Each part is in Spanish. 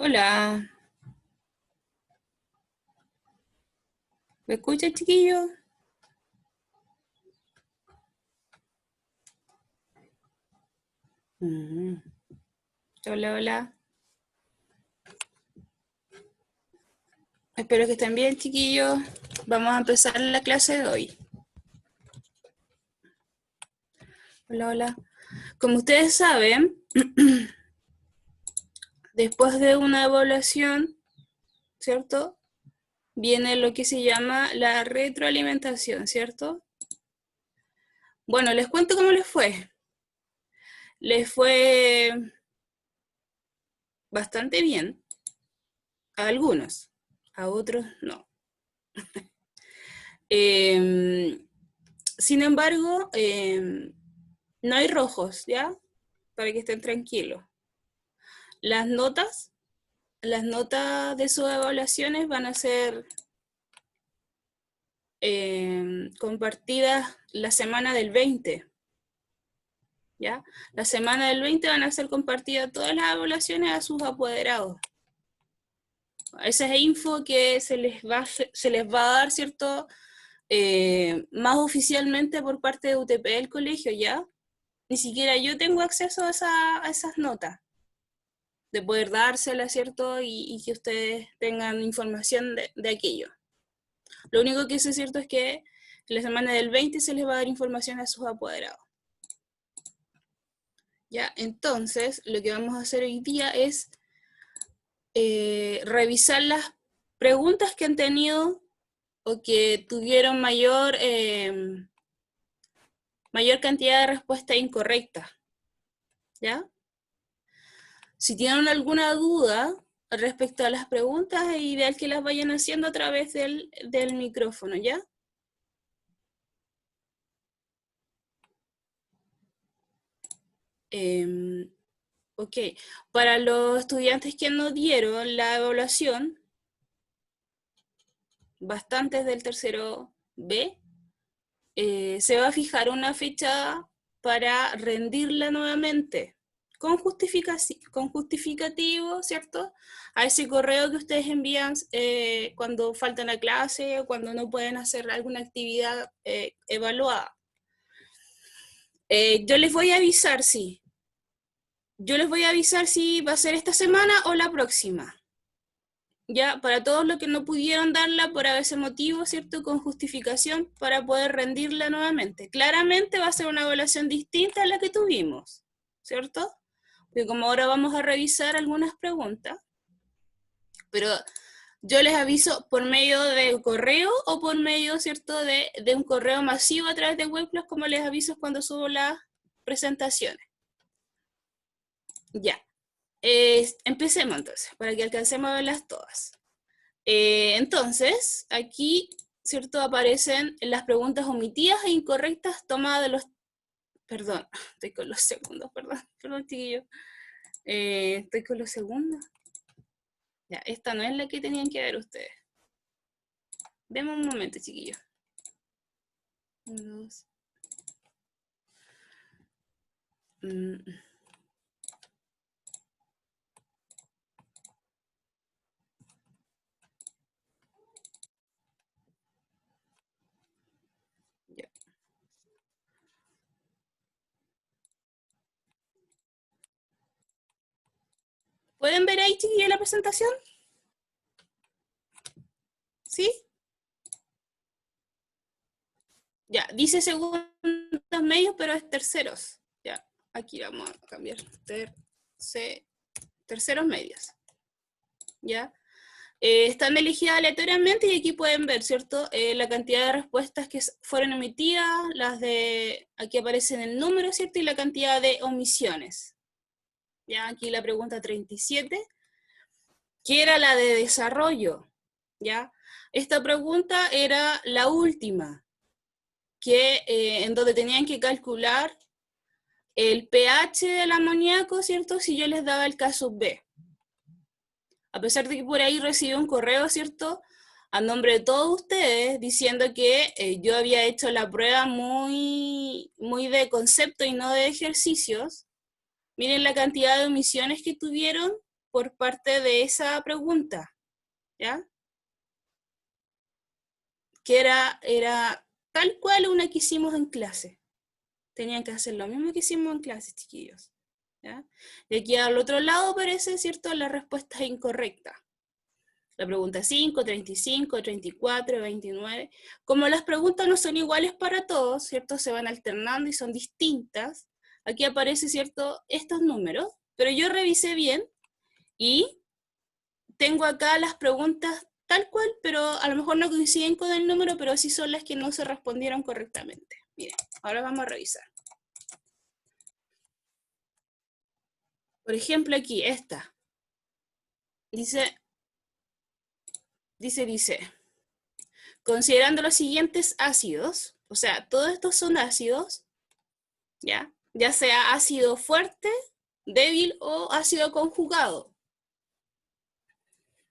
Hola, ¿me escucha, chiquillo? Mm, Hola, hola. Espero que estén bien, chiquillos. Vamos a empezar la clase de hoy. Hola, hola. Como ustedes saben, después de una evaluación, ¿cierto? Viene lo que se llama la retroalimentación, ¿cierto? Bueno, les cuento cómo les fue. Les fue bastante bien a algunos, a otros no. Eh, Sin embargo, no hay rojos, ¿ya? Para que estén tranquilos. Las notas, las notas de sus evaluaciones van a ser compartidas la semana del 20, ¿ya? La semana del 20 van a ser compartidas todas las evaluaciones a sus apoderados. Esa es info que se les va a dar, ¿cierto? Más oficialmente por parte de UTP del colegio, ¿ya? Ni siquiera yo tengo acceso a esas notas, de poder dárselas, ¿cierto? Y que ustedes tengan información de aquello. Lo único que sí es cierto es que en la semana del 20 se les va a dar información a sus apoderados. ¿Ya? Entonces, lo que vamos a hacer hoy día es revisar las preguntas que han tenido o que tuvieron mayor cantidad de respuestas incorrectas. ¿Ya? Si tienen alguna duda respecto a las preguntas, es ideal que las vayan haciendo a través del micrófono, ¿ya? Ok, para los estudiantes que no dieron la evaluación, bastantes del tercero B, se va a fijar una fecha para rendirla nuevamente, con justificativo, ¿cierto? A ese correo que ustedes envían cuando faltan a clase o cuando no pueden hacer alguna actividad evaluada. Yo les voy a avisar, sí. Yo les voy a avisar si va a ser esta semana o la próxima. Ya, para todos los que no pudieron darla por ese motivo, ¿cierto? Con justificación para poder rendirla nuevamente. Claramente va a ser una evaluación distinta a la que tuvimos, ¿cierto? Porque como ahora vamos a revisar algunas preguntas, pero yo les aviso por medio de correo o por medio, ¿cierto? De un correo masivo a través de Webclass, como les aviso cuando subo las presentaciones. Ya, empecemos entonces, para que alcancemos a verlas todas. Entonces, aquí, ¿cierto? Aparecen las preguntas omitidas e incorrectas tomadas de los... Perdón, estoy con los segundos, perdón, chiquillos. Estoy con los segundos. Ya, esta no es la que tenían que ver ustedes. Deme un momento, chiquillos. Uno, dos. Mm, ya. ¿Pueden ver ahí, chiquillos, la presentación? ¿Sí? Ya, dice segundos medios, pero es terceros. Ya, aquí vamos a cambiar. Terceros medios. ¿Ya? Están elegidas aleatoriamente y aquí pueden ver, ¿cierto? La cantidad de respuestas que fueron emitidas, aquí aparecen el número, ¿cierto? Y la cantidad de omisiones. Ya, aquí la pregunta 37, que era la de desarrollo, ¿ya? Esta pregunta era la última, en donde tenían que calcular el pH del amoníaco, ¿cierto? Si yo les daba el caso B. A pesar de que por ahí recibí un correo, ¿cierto? A nombre de todos ustedes, diciendo que yo había hecho la prueba muy, muy de concepto y no de ejercicios. Miren la cantidad de omisiones que tuvieron por parte de esa pregunta, ¿ya? Que era tal cual una que hicimos en clase. Tenían que hacer lo mismo que hicimos en clase, chiquillos. ¿Ya? Y aquí al otro lado aparece, ¿cierto?, la respuesta incorrecta. La pregunta 5, 35, 34, 29. Como las preguntas no son iguales para todos, ¿cierto? Se van alternando y son distintas. Aquí aparece, ¿cierto?, estos números. Pero yo revisé bien y tengo acá las preguntas tal cual, pero a lo mejor no coinciden con el número, pero sí son las que no se respondieron correctamente. Miren, ahora vamos a revisar. Por ejemplo, aquí, esta. Dice, considerando los siguientes ácidos, o sea, todos estos son ácidos, ¿ya? Ya sea ácido fuerte, débil o ácido conjugado.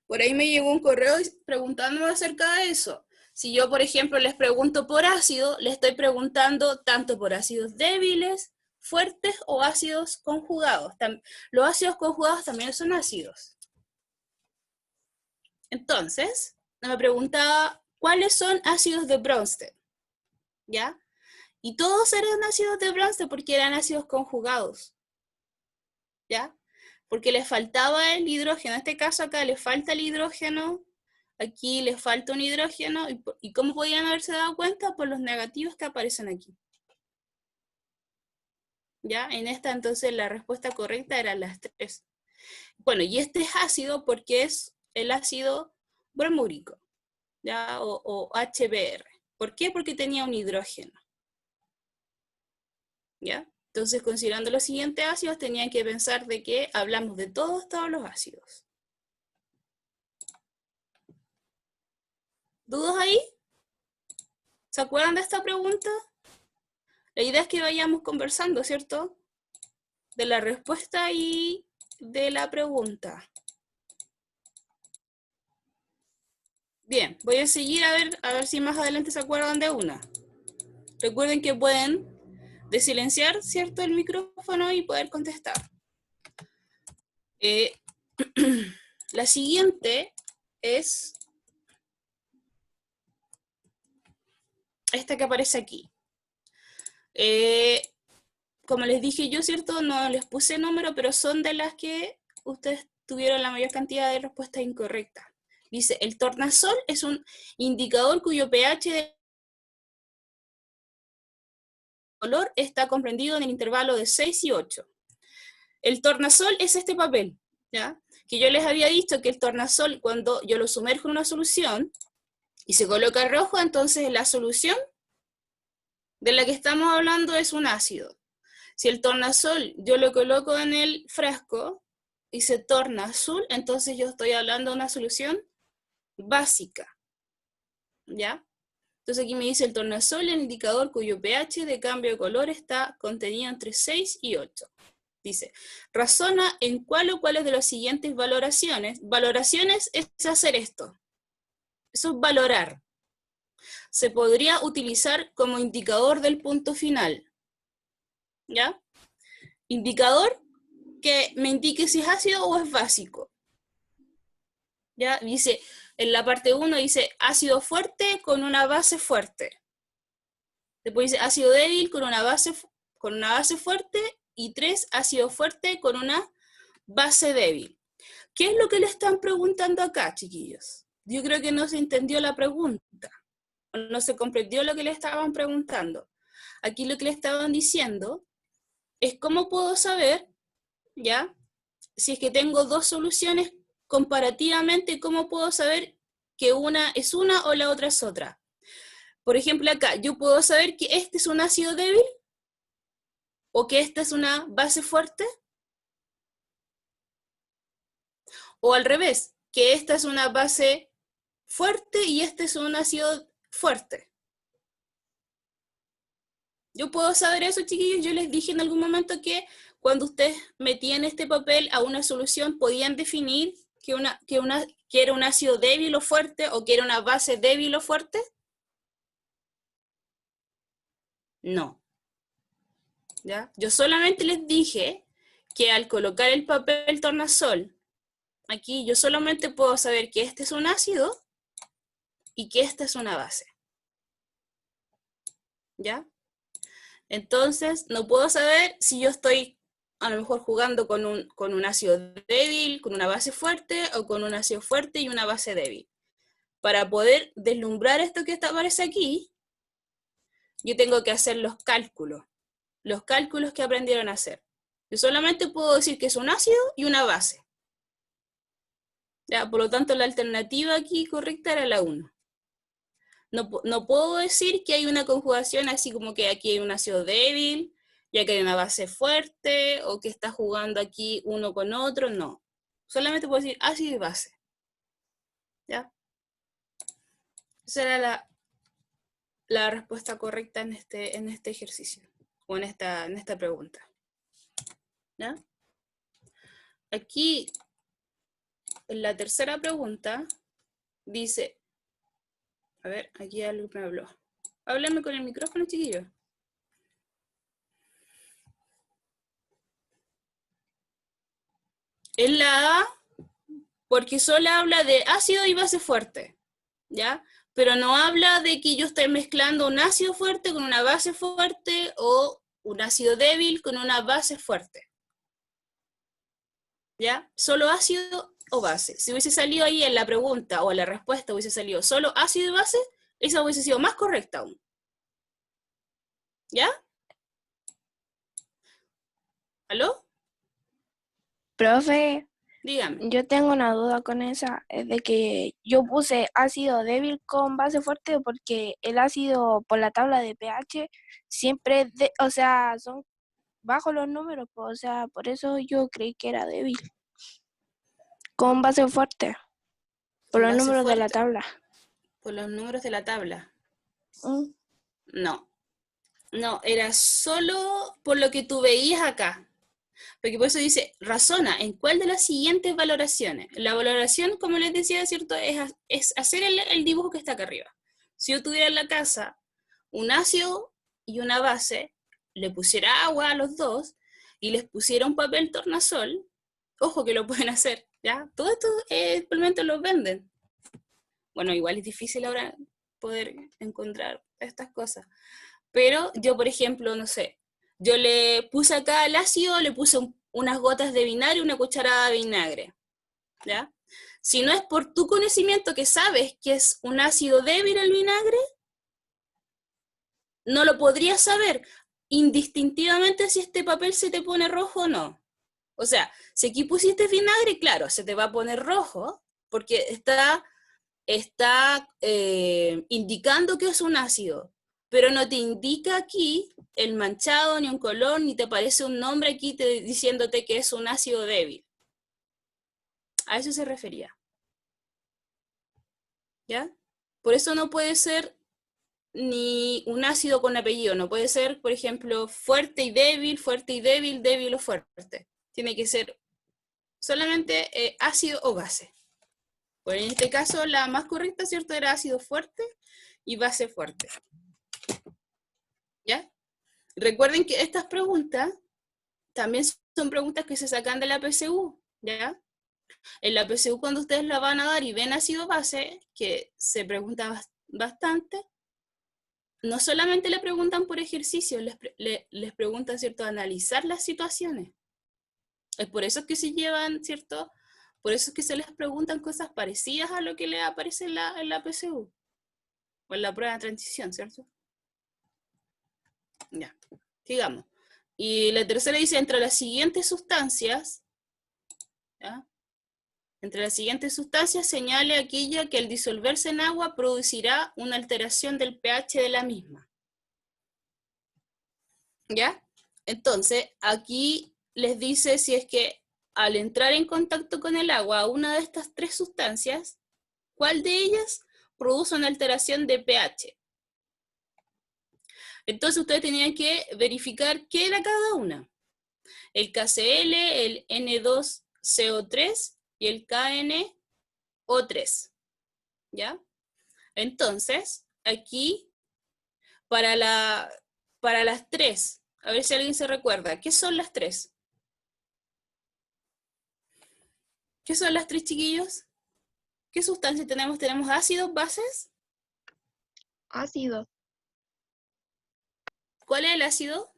Por ahí me llegó un correo preguntándome acerca de eso. Si yo, por ejemplo, les pregunto por ácido, les estoy preguntando tanto por ácidos débiles, fuertes o ácidos conjugados. Los ácidos conjugados también son ácidos. Entonces, me preguntaba, ¿cuáles son ácidos de Bronsted? ¿Ya? Y todos eran ácidos de Bronsted porque eran ácidos conjugados. ¿Ya? Porque les faltaba el hidrógeno. En este caso acá le falta el hidrógeno, aquí le falta un hidrógeno. ¿Y cómo podían haberse dado cuenta? Por los negativos que aparecen aquí. ¿Ya? En esta entonces la respuesta correcta eran las 3. Bueno, y este es ácido porque es el ácido bromúrico, ¿ya? O HBr. ¿Por qué? Porque tenía un hidrógeno. ¿Ya? Entonces, considerando los siguientes ácidos, tenían que pensar de que hablamos de todos los ácidos. ¿Dudas ahí? ¿Se acuerdan de esta pregunta? La idea es que vayamos conversando, ¿cierto? De la respuesta y de la pregunta. Bien, voy a seguir a ver si más adelante se acuerdan de una. Recuerden que pueden desilenciar, ¿cierto?, el micrófono y poder contestar. La siguiente es esta que aparece aquí. Como les dije yo, ¿cierto? No les puse número, pero son de las que ustedes tuvieron la mayor cantidad de respuestas incorrectas. Dice, el tornasol es un indicador cuyo pH de color está comprendido en el intervalo de 6 y 8. El tornasol es este papel, ¿ya? Que yo les había dicho que el tornasol, cuando yo lo sumerjo en una solución y se coloca rojo, entonces la solución de la que estamos hablando es un ácido. Si el tornasol yo lo coloco en el frasco y se torna azul, entonces yo estoy hablando de una solución básica, ¿ya? Entonces aquí me dice el tornasol, el indicador cuyo pH de cambio de color está contenido entre 6 y 8. Dice, razona en cuál o cuáles de las siguientes valoraciones. Valoraciones es hacer esto. Eso es valorar. Se podría utilizar como indicador del punto final. ¿Ya? Indicador que me indique si es ácido o es básico. ¿Ya? Dice, en la parte 1 dice ácido fuerte con una base fuerte. Después dice ácido débil con una base fuerte. Y 3, ácido fuerte con una base débil. ¿Qué es lo que le están preguntando acá, chiquillos? Yo creo que no se entendió la pregunta. No se comprendió lo que le estaban preguntando. Aquí lo que le estaban diciendo es cómo puedo saber, ¿ya? Si es que tengo dos soluciones comparativamente, ¿cómo puedo saber que una es una o la otra es otra? Por ejemplo, acá, yo puedo saber que este es un ácido débil o que esta es una base fuerte. O al revés, que esta es una base fuerte y este es un ácido fuerte. Yo puedo saber eso, chiquillos. Yo les dije en algún momento que cuando ustedes metían este papel a una solución podían definir que era un ácido débil o fuerte o que era una base débil o fuerte. No. ¿Ya? Yo solamente les dije que al colocar el papel tornasol aquí yo solamente puedo saber que este es un ácido y que esta es una base. ¿Ya? Entonces, no puedo saber si yo estoy a lo mejor jugando con un ácido débil, con una base fuerte, o con un ácido fuerte y una base débil. Para poder deslumbrar esto que aparece aquí, yo tengo que hacer los cálculos que aprendieron a hacer. Yo solamente puedo decir que es un ácido y una base. ¿Ya? Por lo tanto, la alternativa aquí correcta era la 1. No puedo decir que hay una conjugación así como que aquí hay un ácido débil, ya que hay una base fuerte, o que está jugando aquí uno con otro, no. Solamente puedo decir ácido y base. ¿Ya? Esa era la respuesta correcta en este ejercicio, o en esta pregunta. ¿Ya? Aquí, en la tercera pregunta, dice, a ver, aquí algo me habló. Háblame con el micrófono, chiquillo. En la A, porque solo habla de ácido y base fuerte, ¿ya? Pero no habla de que yo estoy mezclando un ácido fuerte con una base fuerte o un ácido débil con una base fuerte, ¿ya? Solo ácido o base. Si hubiese salido ahí en la pregunta o en la respuesta hubiese salido solo ácido y base, esa hubiese sido más correcta aún. ¿Ya? ¿Aló? Profe, Dígame. yo tengo una duda con esa, es de que yo puse ácido débil con base fuerte porque el ácido por la tabla de pH siempre, o sea, son bajos los números, pues, o sea, por eso yo creí que era débil. Con base fuerte, por Con los base números de la fuerte. tabla. Por los números de la tabla. Mm. No. No, era solo por lo que tú veías acá. Porque por eso dice, razona, ¿en cuál de las siguientes valoraciones? La valoración, como les decía, ¿cierto? Es hacer el dibujo que está acá arriba. Si yo tuviera en la casa un ácido y una base, le pusiera agua a los dos y les pusiera un papel tornasol, ojo que lo pueden hacer, ¿ya? Todo esto actualmente lo venden. Bueno, igual es difícil ahora poder encontrar estas cosas. Pero yo, por ejemplo, no sé, yo le puse acá el ácido, le puse unas gotas de vinagre, una cucharada de vinagre, ¿ya? Si no es por tu conocimiento que sabes que es un ácido débil el vinagre, no lo podrías saber indistintivamente si este papel se te pone rojo o no. O sea, si aquí pusiste vinagre, claro, se te va a poner rojo porque está indicando que es un ácido, pero no te indica aquí el manchado, ni un color, ni te aparece un nombre aquí diciéndote que es un ácido débil. A eso se refería. ¿Ya? Por eso no puede ser ni un ácido con apellido, no puede ser, por ejemplo, fuerte y débil, débil o fuerte. Tiene que ser solamente ácido o base. Pues en este caso la más correcta, ¿cierto? Era ácido fuerte y base fuerte. ¿Ya? Recuerden que estas preguntas también son preguntas que se sacan de la PSU, ¿ya? En la PSU cuando ustedes la van a dar y ven ácido base, que se pregunta bastante, no solamente le preguntan por ejercicio, les preguntan, ¿cierto?, analizar las situaciones. Es por eso que se llevan, ¿cierto? Por eso es que se les preguntan cosas parecidas a lo que les aparece en la PSU, o en la prueba de transición, ¿cierto? Ya, sigamos. Y la tercera dice, entre las siguientes sustancias, ¿ya? Entre las siguientes sustancias señale aquella que al disolverse en agua producirá una alteración del pH de la misma. ¿Ya? Entonces, aquí les dice si es que al entrar en contacto con el agua, una de estas tres sustancias, ¿cuál de ellas produce una alteración de pH? Entonces ustedes tenían que verificar qué era cada una. El KCl, el N2CO3 y el KNO3. ¿Ya? Entonces, aquí, para las tres, a ver si alguien se recuerda, ¿qué son las tres? ¿Qué son las 3, chiquillos? ¿Qué sustancia tenemos? ¿Tenemos ácidos, bases? Ácido. ¿Cuál es el ácido?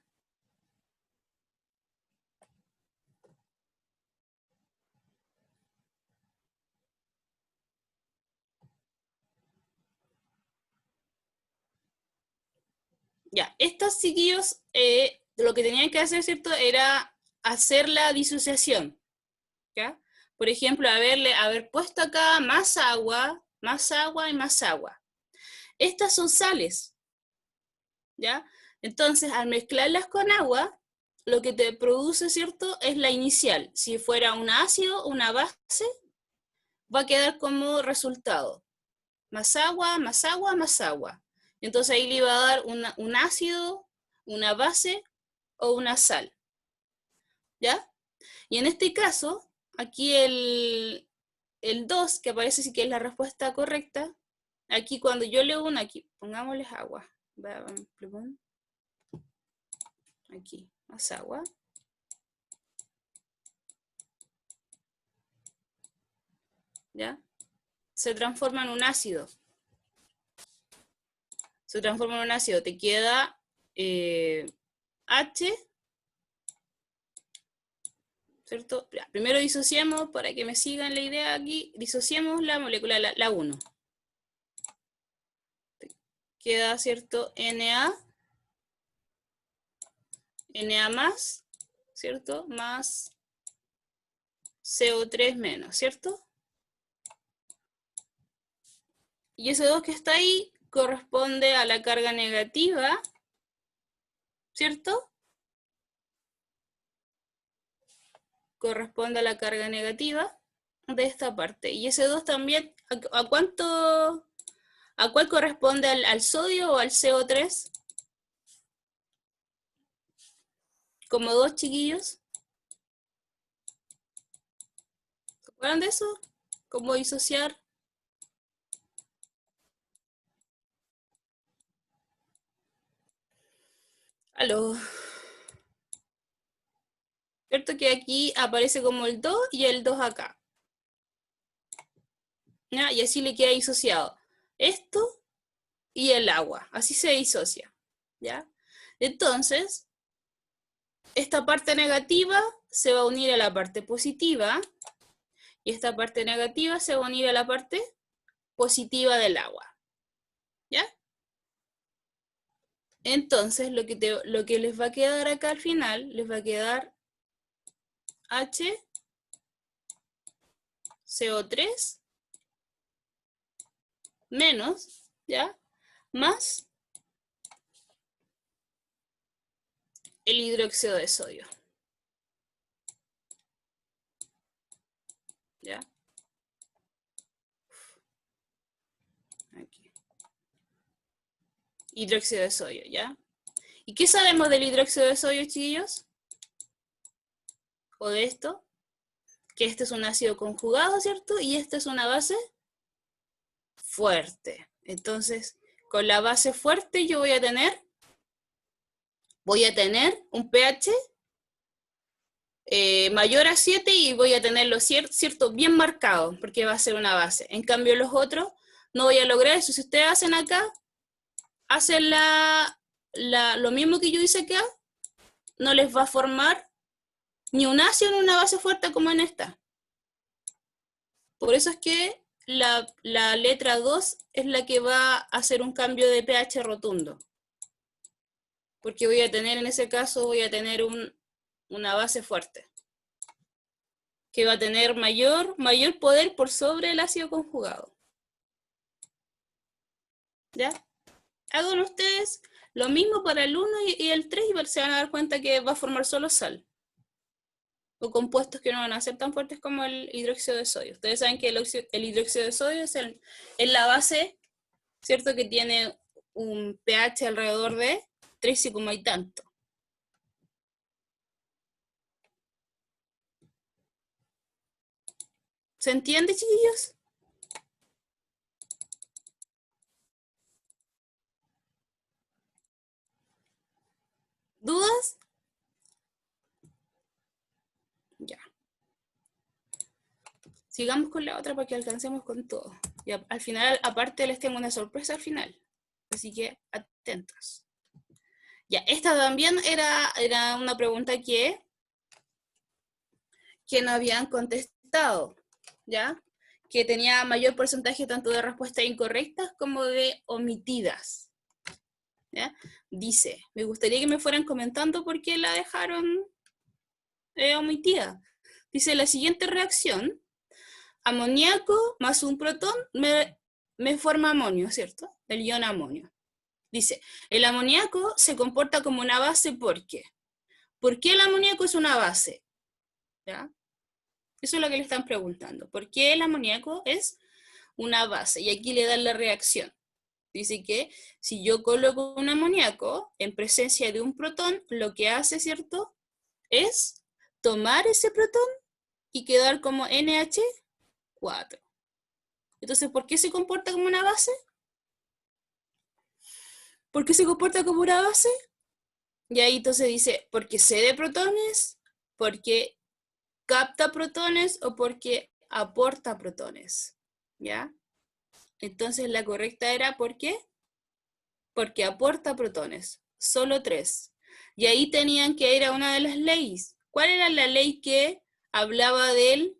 Ya, estos chiquillos lo que tenían que hacer, ¿cierto? Era hacer la disociación, ¿ya? Por ejemplo, haber puesto acá más agua y más agua. Estas son sales, ¿ya? Entonces, al mezclarlas con agua, lo que te produce, ¿cierto? Es la inicial. Si fuera un ácido, una base, va a quedar como resultado. Más agua, más agua, más agua. Entonces ahí le iba a dar un ácido, una base o una sal. ¿Ya? Y en este caso, aquí el 2, que aparece sí que es la respuesta correcta, aquí cuando yo leo una, aquí, pongámosles agua. Aquí, más agua. ¿Ya? Se transforma en un ácido. Se transforma en un ácido. Te queda H, ¿cierto? Ya, primero disociemos, para que me sigan la idea aquí, disociemos la molécula, la 1. Queda, ¿cierto? Na más, ¿cierto? Más CO3 menos, ¿cierto? Y ese 2 que está ahí corresponde a la carga negativa, ¿cierto? Corresponde a la carga negativa de esta parte. Y ese 2 también, ¿a cuánto? ¿A cuál corresponde? ¿Al sodio o al CO3? Como 2, chiquillos. ¿Se acuerdan de eso? ¿Cómo disociar? Aló. ¿Cierto que aquí aparece como el 2 y el 2 acá? ¿Ya? Y así le queda disociado esto y el agua. Así se disocia. ¿Ya? Entonces, esta parte negativa se va a unir a la parte positiva y esta parte negativa se va a unir a la parte positiva del agua. ¿Ya? Entonces, lo que les va a quedar acá al final, les va a quedar H, CO3, menos, ¿ya? Más el hidróxido de sodio. ¿Ya? Aquí. Hidróxido de sodio, ¿ya? ¿Y qué sabemos del hidróxido de sodio, chiquillos? O de esto, que este es un ácido conjugado, ¿cierto? Y esta es una base fuerte. Entonces, con la base fuerte yo voy a tener un pH mayor a 7 y voy a tenerlo cierto bien marcado, porque va a ser una base. En cambio, los otros no voy a lograr eso. Si ustedes hacen acá, hacen lo mismo que yo hice acá, no les va a formar ni un ácido ni una base fuerte como en esta. Por eso es que la letra 2 es la que va a hacer un cambio de pH rotundo. Porque voy a tener, en ese caso, voy a tener una base fuerte. Que va a tener mayor poder por sobre el ácido conjugado. ¿Ya? Hagan ustedes lo mismo para el 1 y el 3 y se van a dar cuenta que va a formar solo sal. O compuestos que no van a ser tan fuertes como el hidróxido de sodio. Ustedes saben que el hidróxido de sodio es la base, ¿cierto? Que tiene un pH alrededor de 3 y tanto. ¿Se entiende, chiquillos? ¿Dudas? Ya. Sigamos con la otra para que alcancemos con todo. Y al final, aparte, les tengo una sorpresa al final. Así que atentos. Ya, esta también era una pregunta que no habían contestado, ¿ya? Que tenía mayor porcentaje tanto de respuestas incorrectas como de omitidas, ¿ya? Dice, me gustaría que me fueran comentando por qué la dejaron omitida. Dice, la siguiente reacción, amoníaco más un protón me forma amonio, ¿cierto? El ion amonio. Dice, el amoníaco se comporta como una base, ¿por qué? ¿Por qué el amoníaco es una base? ¿Ya? Eso es lo que le están preguntando. ¿Por qué el amoníaco es una base? Y aquí le dan la reacción. Dice que si yo coloco un amoníaco en presencia de un protón, lo que hace, ¿cierto?, es tomar ese protón y quedar como NH4. Entonces, ¿por qué se comporta como una base? ¿Por qué se comporta como una base? Y ahí entonces dice, porque cede protones, porque capta protones o porque aporta protones, ¿ya? Entonces la correcta era ¿por qué? Porque aporta protones, solo 3. Y ahí tenían que ir a una de las leyes. ¿Cuál era la ley que hablaba del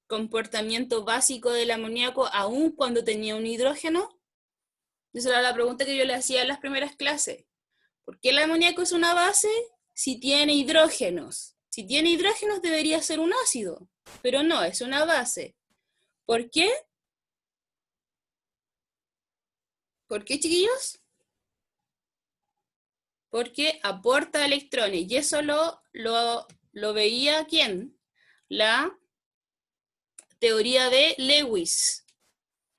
comportamiento básico del amoníaco aún cuando tenía un hidrógeno? Esa era la pregunta que yo le hacía en las primeras clases. ¿Por qué el amoníaco es una base si tiene hidrógenos? Si tiene hidrógenos debería ser un ácido, pero no, es una base. ¿Por qué? ¿Por qué, chiquillos? Porque aporta electrones, y eso lo veía ¿quién? La teoría de Lewis.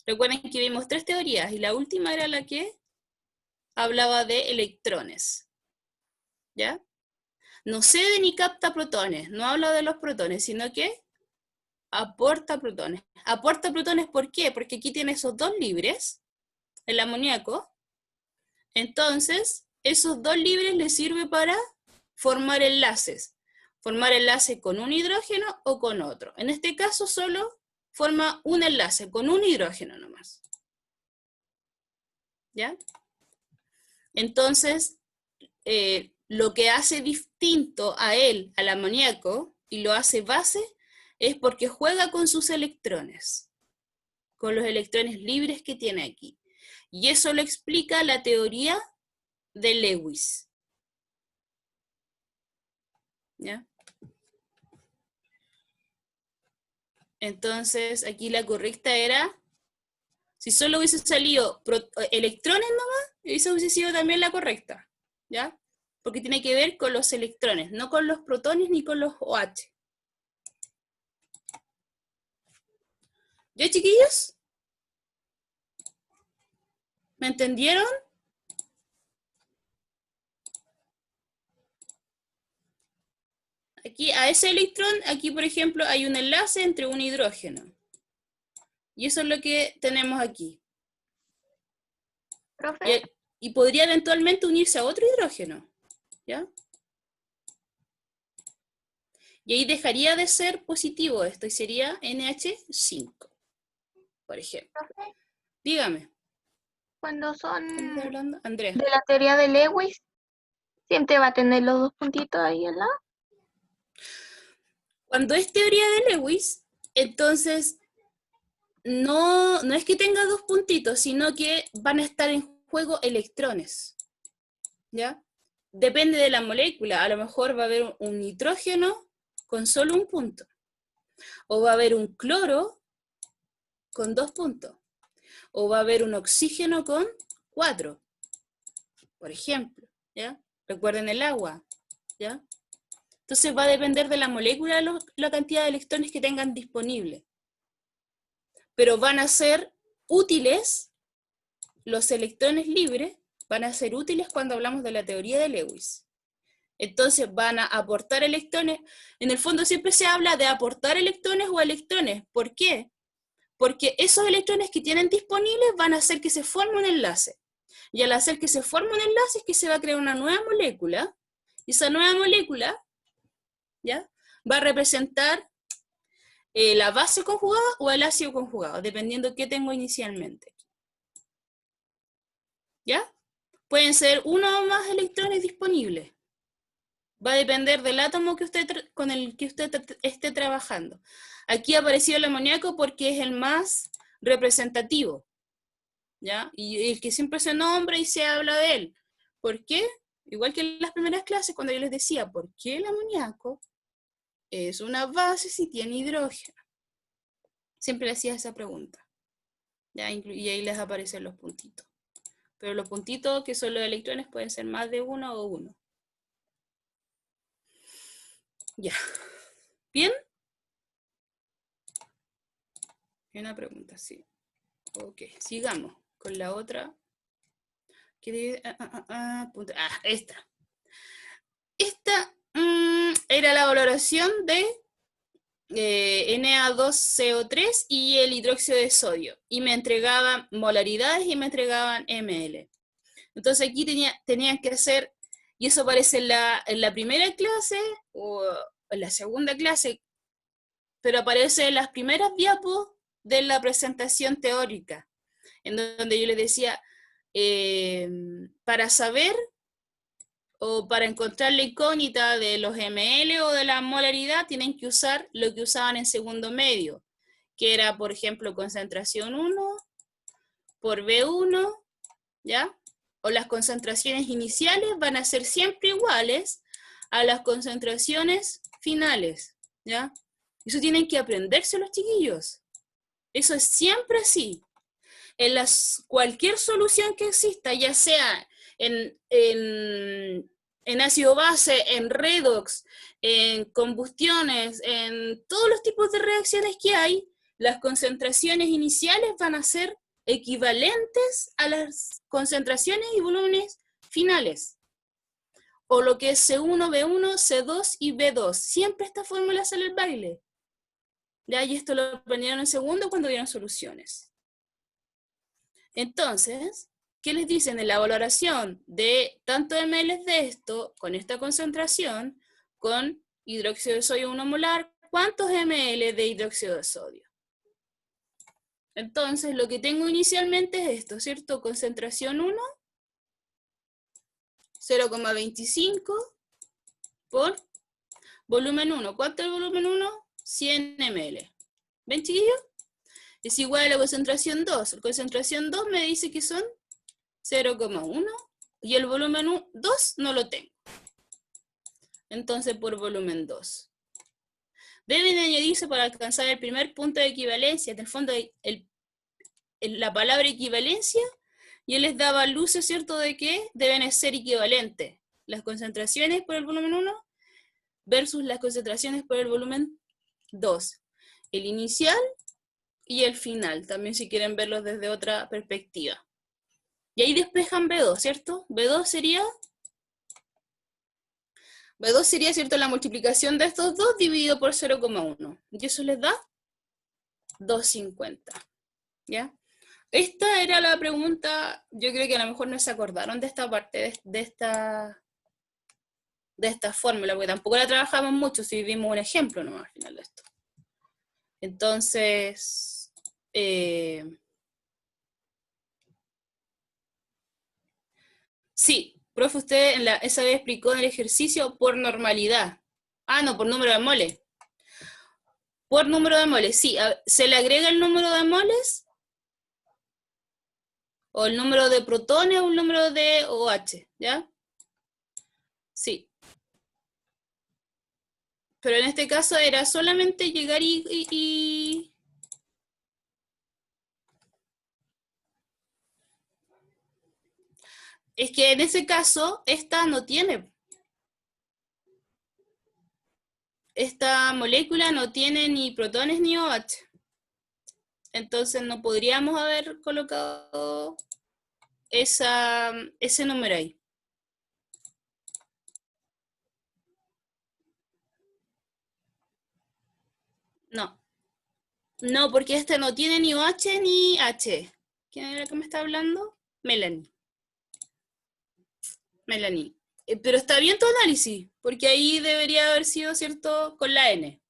Recuerden que vimos 3 teorías, y la última era la que hablaba de electrones. ¿Ya? No cede ni capta protones, no habla de los protones, sino que aporta protones. Aporta protones, ¿por qué? Porque aquí tiene esos 2 libres, el amoníaco. Entonces, esos 2 libres le sirve para formar enlaces. Formar enlace con un hidrógeno o con otro. En este caso solo forma un enlace con un hidrógeno nomás. ¿Ya? Entonces, lo que hace distinto a él, al amoníaco, y lo hace base, es porque juega con sus electrones, con los electrones libres que tiene aquí. Y eso lo explica la teoría de Lewis. ¿Ya? Entonces, aquí la correcta era, si solo hubiese salido electrones nomás, esa hubiese sido también la correcta, ¿ya? Porque tiene que ver con los electrones, no con los protones ni con los OH. ¿Ya, chiquillos? ¿Me entendieron? Aquí, a ese electrón, aquí por ejemplo, hay un enlace entre un hidrógeno. Y eso es lo que tenemos aquí. ¿Profe? Y podría eventualmente unirse a otro hidrógeno, ¿ya? Y ahí dejaría de ser positivo esto y sería NH5, por ejemplo. ¿Profe? Dígame. Cuando son ¿Quién está hablando? Andrea. de la teoría de Lewis, siempre va a tener los 2 puntitos ahí al lado. Cuando es teoría de Lewis, entonces no es que tenga 2 puntitos, sino que van a estar en juego electrones, ¿ya? Depende de la molécula. A lo mejor va a haber un nitrógeno con solo un punto. O va a haber un cloro con 2 puntos. O va a haber un oxígeno con 4, por ejemplo, ¿ya? Recuerden el agua, ¿ya? Entonces va a depender de la molécula la cantidad de electrones que tengan disponible. Pero van a ser útiles, los electrones libres van a ser útiles cuando hablamos de la teoría de Lewis. Entonces van a aportar electrones. En el fondo siempre se habla de aportar electrones o electrones. ¿Por qué? Porque esos electrones que tienen disponibles van a hacer que se forme un enlace. Y al hacer que se forme un enlace es que se va a crear una nueva molécula. Y esa nueva molécula, ¿ya?, va a representar la base conjugada o el ácido conjugado, dependiendo qué tengo inicialmente. ¿Ya? Pueden ser uno o más electrones disponibles. Va a depender del átomo que con el que usted esté trabajando. Aquí ha aparecido el amoníaco porque es el más representativo, ¿ya? Y el que siempre se nombra y se habla de él. ¿Por qué? Igual que en las primeras clases, cuando yo les decía, ¿por qué el amoníaco es una base si tiene hidrógeno? Siempre le hacía esa pregunta, ¿ya? Y ahí les aparecen los puntitos. Pero los puntitos, que son los electrones, pueden ser más de uno o uno. Ya. ¿Bien? Una pregunta, sí. Ok, sigamos con la otra. Esta. Esta era la valoración de Na2CO3 y el hidróxido de sodio. Y me entregaban molaridades y me entregaban ml. Entonces aquí tenían que hacer, y eso aparece en la primera clase o en la segunda clase, pero aparece en las primeras diapos de la presentación teórica, en donde yo les decía, para saber o para encontrar la incógnita de los ml o de la molaridad, tienen que usar lo que usaban en segundo medio, que era, por ejemplo, concentración 1 por B1, ¿ya? O las concentraciones iniciales van a ser siempre iguales a las concentraciones finales, ¿ya? Eso tienen que aprenderse los chiquillos. Eso es siempre así. En cualquier solución que exista, ya sea en ácido base, en redox, en combustiones, en todos los tipos de reacciones que hay, las concentraciones iniciales van a ser equivalentes a las concentraciones y volúmenes finales. O lo que es C1, B1, C2 y B2. Siempre esta fórmula sale al baile. ¿Ya? Y esto lo aprendieron en segundo cuando vieron soluciones. Entonces, ¿qué les dicen en la valoración de tanto ml de esto, con esta concentración, con hidróxido de sodio 1 molar? ¿Cuántos ml de hidróxido de sodio? Entonces, lo que tengo inicialmente es esto, ¿cierto? Concentración 1, 0,25 por volumen 1. ¿Cuánto es el volumen 1? 100 ml. ¿Ven, chiquillos? Es igual a la concentración 2. La concentración 2 me dice que son 0,1 y el volumen 2 no lo tengo. Entonces, por volumen 2. Deben añadirse para alcanzar el primer punto de equivalencia. En el fondo, la palabra equivalencia, y él les daba luces, ¿cierto?, de que deben ser equivalentes. Las concentraciones por el volumen 1 versus las concentraciones por el volumen 2. El inicial y el final, también si quieren verlos desde otra perspectiva. Y ahí despejan B2, ¿cierto? B2 sería, ¿cierto?, la multiplicación de estos dos dividido por 0,1. Y eso les da 250. ¿Ya? Esta era la pregunta, yo creo que a lo mejor no se acordaron de esta parte, de esta fórmula, porque tampoco la trabajamos mucho, si vimos un ejemplo nomás al final de esto. Entonces, sí, profe, usted esa vez explicó en el ejercicio por normalidad. Ah, no, por número de moles. Por número de moles, sí. ¿Se le agrega el número de moles? ¿O el número de protones o el número de OH? ¿Ya? Sí. Pero en este caso era solamente llegar y... Es que en ese caso, esta no tiene. Esta molécula no tiene ni protones ni OH. Entonces no podríamos haber colocado ese número ahí. No. No, porque esta no tiene ni OH ni H. ¿Quién era que me está hablando? Melanie. Pero está bien tu análisis, porque ahí debería haber sido, ¿cierto?, con la N.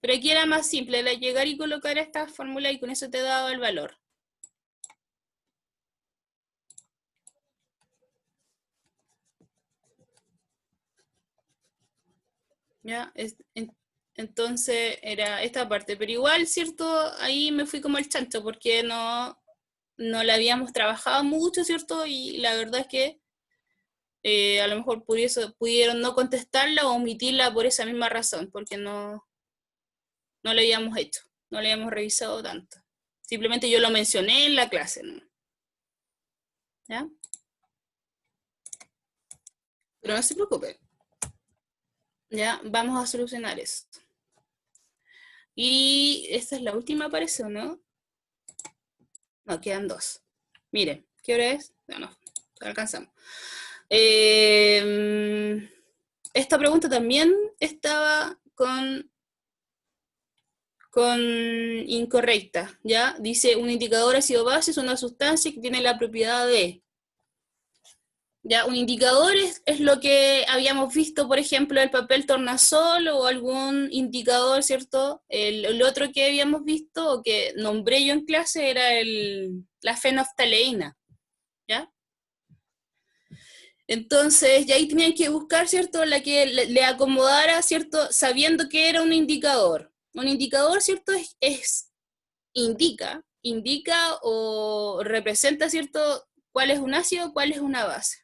Pero aquí era más simple, era llegar y colocar esta fórmula y con eso te daba el valor. ¿Ya? Entonces era esta parte, pero igual, ¿cierto? Ahí me fui como el chancho porque no la habíamos trabajado mucho, ¿cierto? Y la verdad es que a lo mejor pudieron no contestarla o omitirla por esa misma razón, porque no lo habíamos hecho, no lo habíamos revisado tanto. Simplemente yo lo mencioné en la clase, ¿no? ¿Ya? Pero no se preocupe. Ya, vamos a solucionar esto. Y esta es la última, parece, ¿o no? No, quedan dos. Miren, ¿qué hora es? No, alcanzamos. Esta pregunta también estaba con incorrecta, ¿ya? Dice, un indicador ácido-base es una sustancia que tiene la propiedad de... ¿Ya? Un indicador es lo que habíamos visto, por ejemplo, el papel tornasol o algún indicador, ¿cierto? El otro que habíamos visto o que nombré yo en clase era la fenolftaleína, ¿ya? Entonces, ya ahí tenían que buscar, ¿cierto? La que le acomodara, ¿cierto? Sabiendo que era un indicador. Un indicador, ¿cierto? Indica o representa, ¿cierto? Cuál es un ácido, cuál es una base.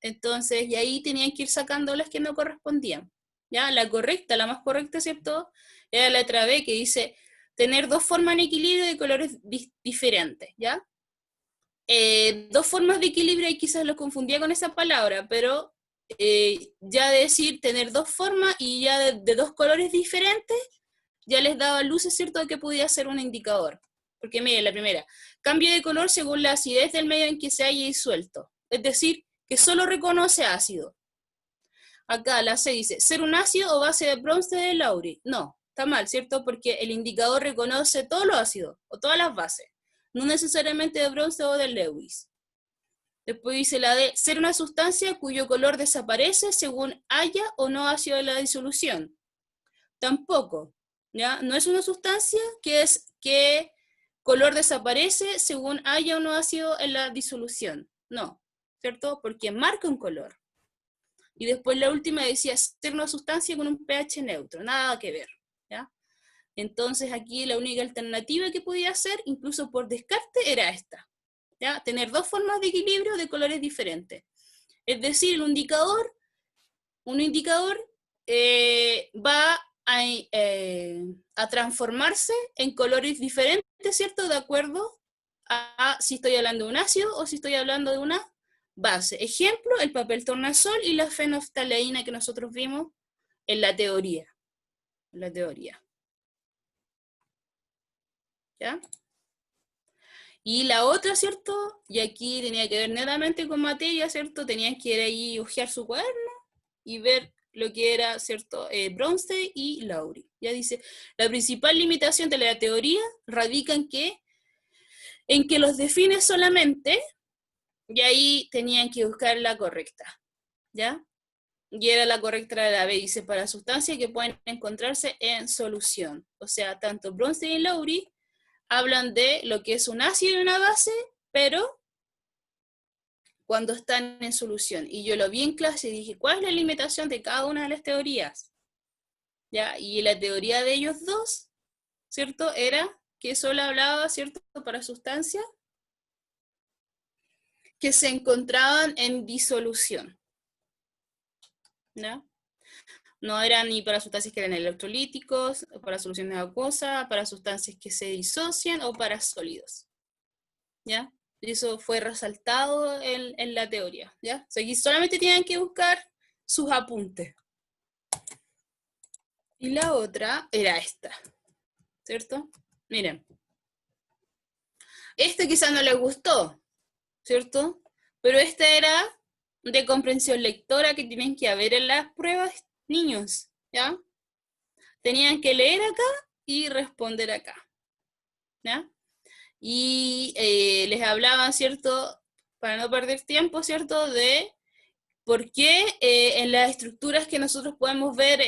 Entonces, y ahí tenían que ir sacando las que no correspondían. ¿Ya? La más correcta, ¿cierto? Era la letra B, que dice tener dos formas en equilibrio de colores diferentes, ¿ya? Dos formas de equilibrio, y quizás los confundía con esa palabra, pero ya decir tener dos formas y ya de dos colores diferentes, ya les daba luces, ¿cierto?, de que podía ser un indicador. Porque miren, la primera, cambio de color según la acidez del medio en que se haya disuelto. Es decir, que solo reconoce ácido. Acá la C dice, ser un ácido o base de Bronsted-Lowry. No, está mal, ¿cierto? Porque el indicador reconoce todos los ácidos o todas las bases, no necesariamente de Bronsted o de Lewis. Después dice la D, ser una sustancia cuyo color desaparece según haya o no ácido en la disolución. Tampoco, ¿ya? No es una sustancia que color desaparece según haya o no ácido en la disolución. No, ¿cierto? Porque marca un color. Y después la última decía ser una sustancia con un pH neutro, nada que ver, ¿ya? Entonces aquí la única alternativa que podía hacer, incluso por descarte, era esta, ¿ya? Tener dos formas de equilibrio de colores diferentes. Es decir, un indicador va a transformarse en colores diferentes, ¿cierto? De acuerdo a si estoy hablando de un ácido o si estoy hablando de una base. Ejemplo, el papel tornasol y la fenolftaleína que nosotros vimos en la teoría. ¿Ya? Y la otra, ¿cierto? Y aquí tenía que ver netamente con materia, ¿cierto? Tenían que ir ahí ojear su cuaderno y ver lo que era, ¿cierto? Bronsted y Lowry. Ya dice, la principal limitación de la teoría radica en que los define solamente, y ahí tenían que buscar la correcta, ¿ya? Y era la correcta de la B, dice, para sustancias que pueden encontrarse en solución. O sea, tanto Bronsted y Lowry hablan de lo que es un ácido y una base, pero cuando están en solución. Y yo lo vi en clase y dije, ¿cuál es la limitación de cada una de las teorías? ¿Ya? Y la teoría de ellos dos, ¿cierto? Era que solo hablaba, ¿cierto?, para sustancias que se encontraban en disolución. ¿Ya? No eran ni para sustancias que eran electrolíticos, o para soluciones acuosas, para sustancias que se disocian o para sólidos. ¿Ya? Y eso fue resaltado en la teoría, ¿ya? O sea, aquí solamente tienen que buscar sus apuntes. Y la otra era esta, ¿cierto? Miren. Este quizás no les gustó, ¿cierto? Pero esta era de comprensión lectora que tienen que haber en las pruebas, niños, ¿ya? Tenían que leer acá y responder acá, ¿ya? Y les hablaban, ¿cierto? Para no perder tiempo, ¿cierto? De por qué en las estructuras que nosotros podemos ver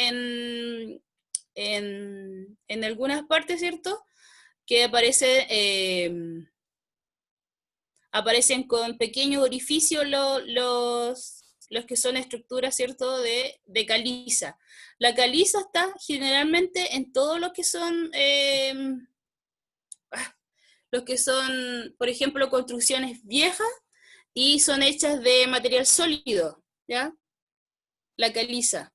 en algunas partes, ¿cierto? Que aparecen con pequeños orificios los que son estructuras, ¿cierto? De caliza. La caliza está generalmente en todo lo que son, por ejemplo, construcciones viejas y son hechas de material sólido, ¿ya? La caliza.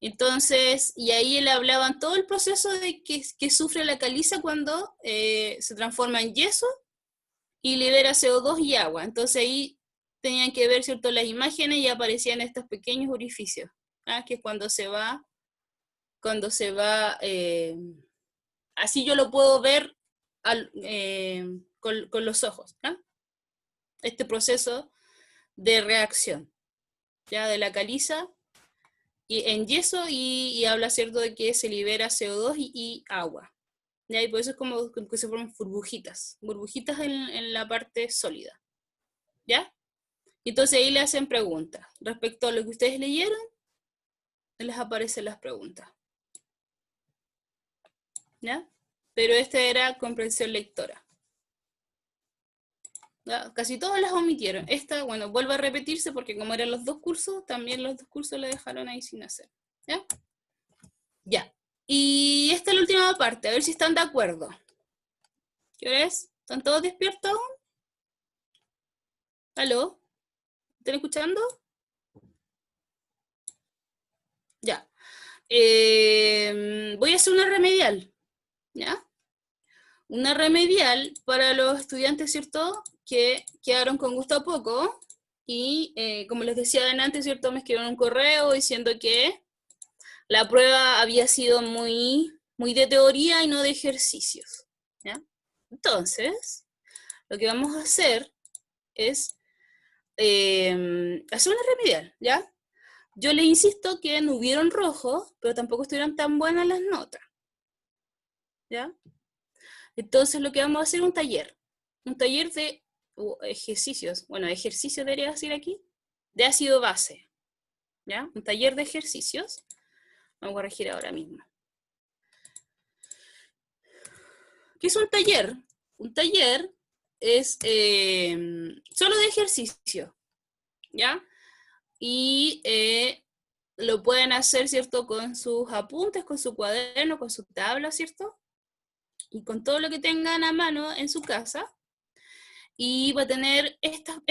Entonces, y ahí le hablaban todo el proceso de que sufre la caliza cuando se transforma en yeso y libera CO2 y agua. Entonces ahí tenían que ver, ¿cierto?, las imágenes y aparecían estos pequeños orificios, ¿ah? Que cuando se va, así yo lo puedo ver con los ojos, ¿ah? Este proceso de reacción, ¿ya? De la caliza en yeso y habla, ¿cierto?, de que se libera CO2 y agua. ¿Ya? Y por eso es como que se forman burbujitas en la parte sólida. ¿Ya? Entonces ahí le hacen preguntas. Respecto a lo que ustedes leyeron, les aparecen las preguntas. ¿Ya? Pero esta era comprensión lectora. ¿Ya? Casi todas las omitieron. Esta, bueno, vuelve a repetirse porque como eran los dos cursos, también los dos cursos la dejaron ahí sin hacer. ¿Ya? Ya. Y esta es la última parte, a ver si están de acuerdo. ¿Qué hora es? ¿Están todos despiertos aún? ¿Aló? ¿Están escuchando? Ya. Voy a hacer una remedial. ¿Ya? Una remedial para los estudiantes, ¿cierto?, que quedaron con gusto a poco. Y como les decía antes, ¿cierto?, me escribieron un correo diciendo que la prueba había sido muy de teoría y no de ejercicios. ¿Ya? Entonces, lo que vamos a hacer es hacer una remedial, ¿ya? Yo les insisto que no hubieron rojos, pero tampoco estuvieron tan buenas las notas, ¿ya? Entonces lo que vamos a hacer es un taller de ejercicios, bueno, ejercicio debería decir aquí, de ácido base, ¿ya? Un taller de ejercicios, vamos a corregir ahora mismo. ¿Qué es un taller? Un taller es solo de ejercicio, ¿ya? Y lo pueden hacer, ¿cierto?, con sus apuntes, con su cuaderno, con su tabla, ¿cierto? Y con todo lo que tengan a mano en su casa. Y va a tener esta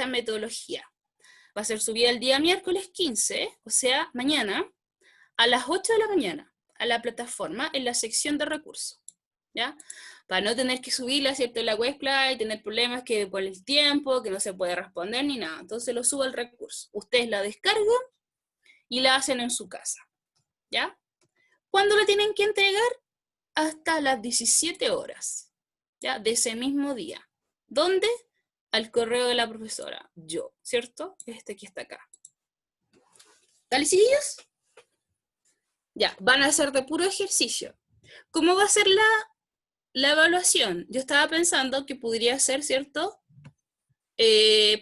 metodología. Va a ser subida el día miércoles 15, o sea, mañana, a las 8 de la mañana, a la plataforma en la sección de recursos, ¿ya? Para no tener que subirla, ¿cierto?, en la webcla y tener problemas que por el tiempo, que no se puede responder ni nada. Entonces lo subo al recurso. Ustedes la descargan y la hacen en su casa, ¿ya? ¿Cuándo la tienen que entregar? Hasta las 17 horas, ¿ya? De ese mismo día. ¿Dónde? Al correo de la profesora, yo, ¿cierto? Este que está acá. ¿Dale, chiquillos? Ya, van a ser de puro ejercicio. ¿Cómo va a ser la evaluación? Yo estaba pensando que podría ser, ¿cierto?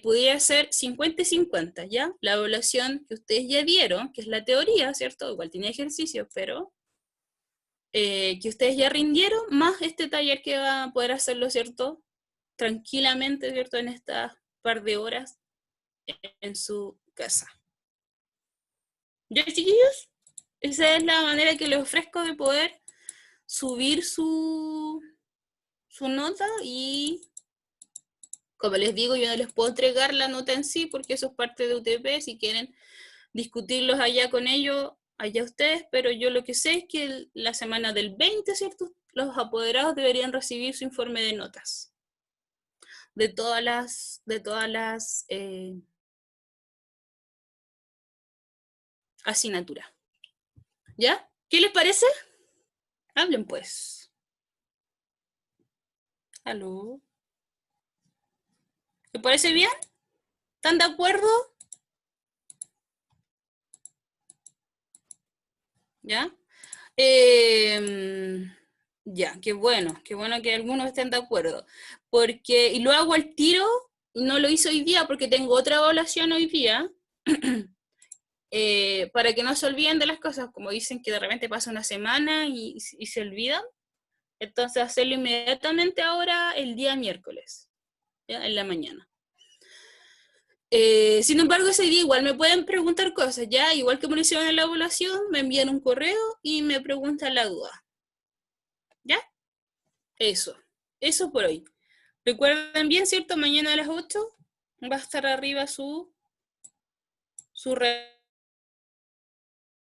Podría ser 50 y 50, ¿ya? La evaluación que ustedes ya vieron, que es la teoría, ¿cierto? Igual tiene ejercicios, pero que ustedes ya rindieron, más este taller que van a poder hacerlo, ¿cierto?, tranquilamente, ¿cierto?, en estas par de horas en su casa. ¿Ya, chiquillos? Esa es la manera que les ofrezco de poder subir su nota y, como les digo, yo no les puedo entregar la nota en sí porque eso es parte de UTP, si quieren discutirlos allá con ellos, allá ustedes, pero yo lo que sé es que la semana del 20, ¿cierto?, los apoderados deberían recibir su informe de notas de todas las asignaturas. ¿Ya? ¿Qué les parece? Hablen pues. ¿Aló? ¿Les parece bien? ¿Están de acuerdo? ¿Ya? Ya, qué bueno que algunos estén de acuerdo. Porque, y lo hago al tiro, y no lo hice hoy día porque tengo otra evaluación hoy día, para que no se olviden de las cosas, como dicen que de repente pasa una semana y se olvidan. Entonces hacerlo inmediatamente ahora el día miércoles, ¿ya? En la mañana. Sin embargo, ese día igual me pueden preguntar cosas, ¿ya? Igual que me lo hicieron en la evaluación, me envían un correo y me preguntan la duda. ¿Ya? Eso por hoy. Recuerden bien, ¿cierto? Mañana a las 8 va a estar arriba su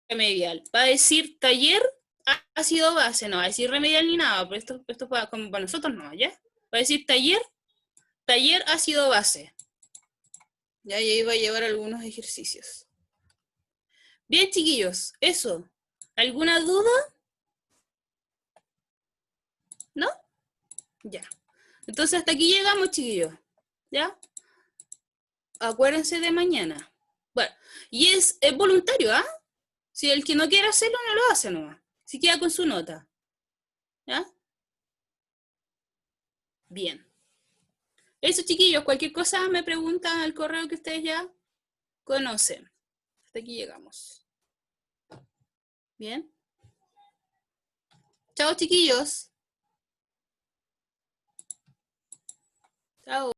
remedial. Va a decir taller ácido base, no va a decir remedial ni nada, pero esto como para nosotros no, ¿ya? Va a decir taller ácido base. Ya, y ahí va a llevar algunos ejercicios. Bien, chiquillos, eso. ¿Alguna duda? ¿No? Ya. Entonces hasta aquí llegamos, chiquillos. ¿Ya? Acuérdense de mañana. Bueno, y es voluntario, ¿ah? Si el que no quiere hacerlo, no lo hace nomás. Si queda con su nota. ¿Ya? Bien. Eso, chiquillos, cualquier cosa me preguntan al correo que ustedes ya conocen. Hasta aquí llegamos. Bien. Chao, chiquillos. Chao.